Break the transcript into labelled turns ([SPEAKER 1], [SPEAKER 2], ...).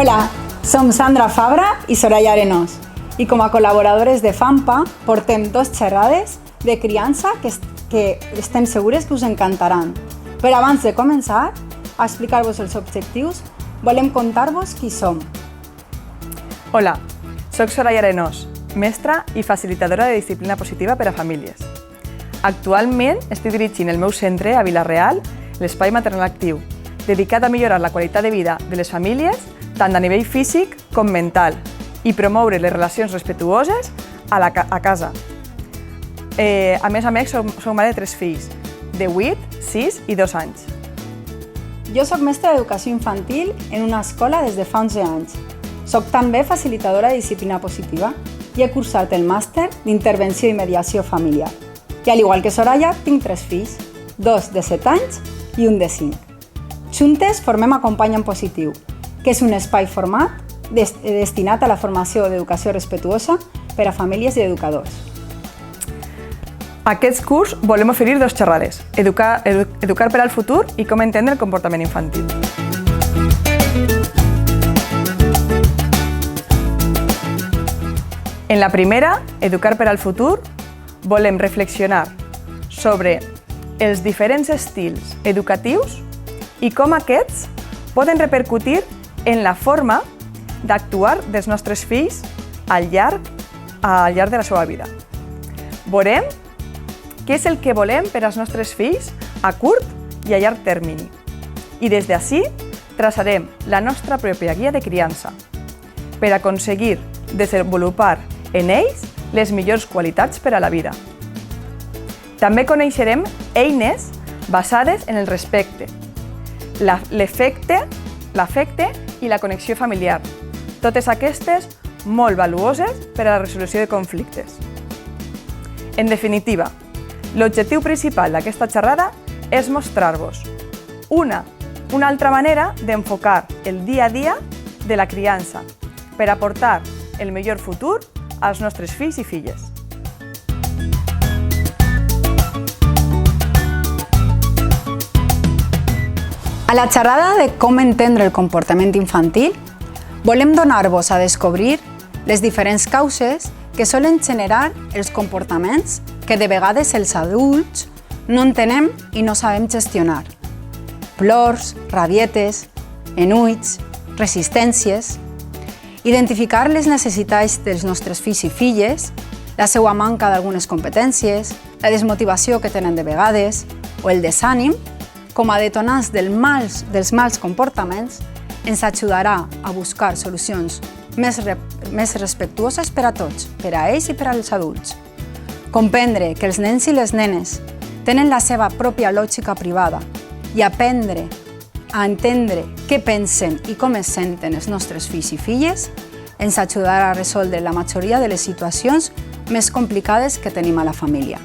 [SPEAKER 1] Hola, som Sandra Fabra i Soraya Arenós i com a col·laboradores de FAMPA portem 2 xerrades de criança que estem segures que us encantaran. Però abans de començar a explicar-vos els objectius, volem contar-vos qui som.
[SPEAKER 2] Hola, soc Soraya Arenós, mestra i facilitadora de disciplina positiva per a famílies. Actualment estic dirigint el meu centre a Vila-real, l'Espai Maternal Actiu, dedicat a millorar la qualitat de vida de les famílies, tant a nivell físic com mental, i promoure les relacions respectuoses a casa. A més, soc mare de 3 fills, de 8, 6 i 2 anys.
[SPEAKER 1] Jo soc mestra d'educació infantil en una escola des de fa 11 anys. Soc també facilitadora de disciplina positiva i he cursat el màster d'intervenció i mediació familiar. I al igual que Soraya, tinc 3 fills, 2 de 7 anys i un de 5. Juntes formem Acompanya en Positiu, que és un espai format destinat a la formació d'educació respectuosa per a famílies i educadors.
[SPEAKER 2] Aquest curs volem oferir 2 xerrades, educar per al futur i com entendre el comportament infantil. En la primera, Educar per al futur, volem reflexionar sobre els diferents estils educatius i com aquests poden repercutir en la forma d'actuar dels nostres fills al llarg de la seva vida. Veurem què és el que volem per als nostres fills a curt i a llarg termini. I des d'ací traçarem la nostra pròpia guia de criança per aconseguir desenvolupar en ells les millors qualitats per a la vida. També coneixerem eines basades en el respecte, l'afecte i la connexió familiar, totes aquestes molt valuoses per a la resolució de conflictes. En definitiva, l'objectiu principal d'aquesta xerrada és mostrar-vos una altra manera d'enfocar el dia a dia de la criança per aportar el millor futur als nostres fills i filles.
[SPEAKER 1] A la xerrada de com entendre el comportament infantil, volem donar-vos a descobrir les diferents causes que solen generar els comportaments que de vegades els adults no entenem i no sabem gestionar. Plors, rabietes, enuig, resistències. Identificar les necessitats dels nostres fills i filles, la seva manca d'algunes competències, la desmotivació que tenen de vegades o el desànim, com a detonants dels mals comportaments, ens ajudarà a buscar solucions més respectuoses per a tots, per a ells i per als adults. Comprendre que els nens i les nenes tenen la seva pròpia lògica privada i aprendre a entendre què pensen i com es senten els nostres fills i filles ens ajudarà a resoldre la majoria de les situacions més complicades que tenim a la família.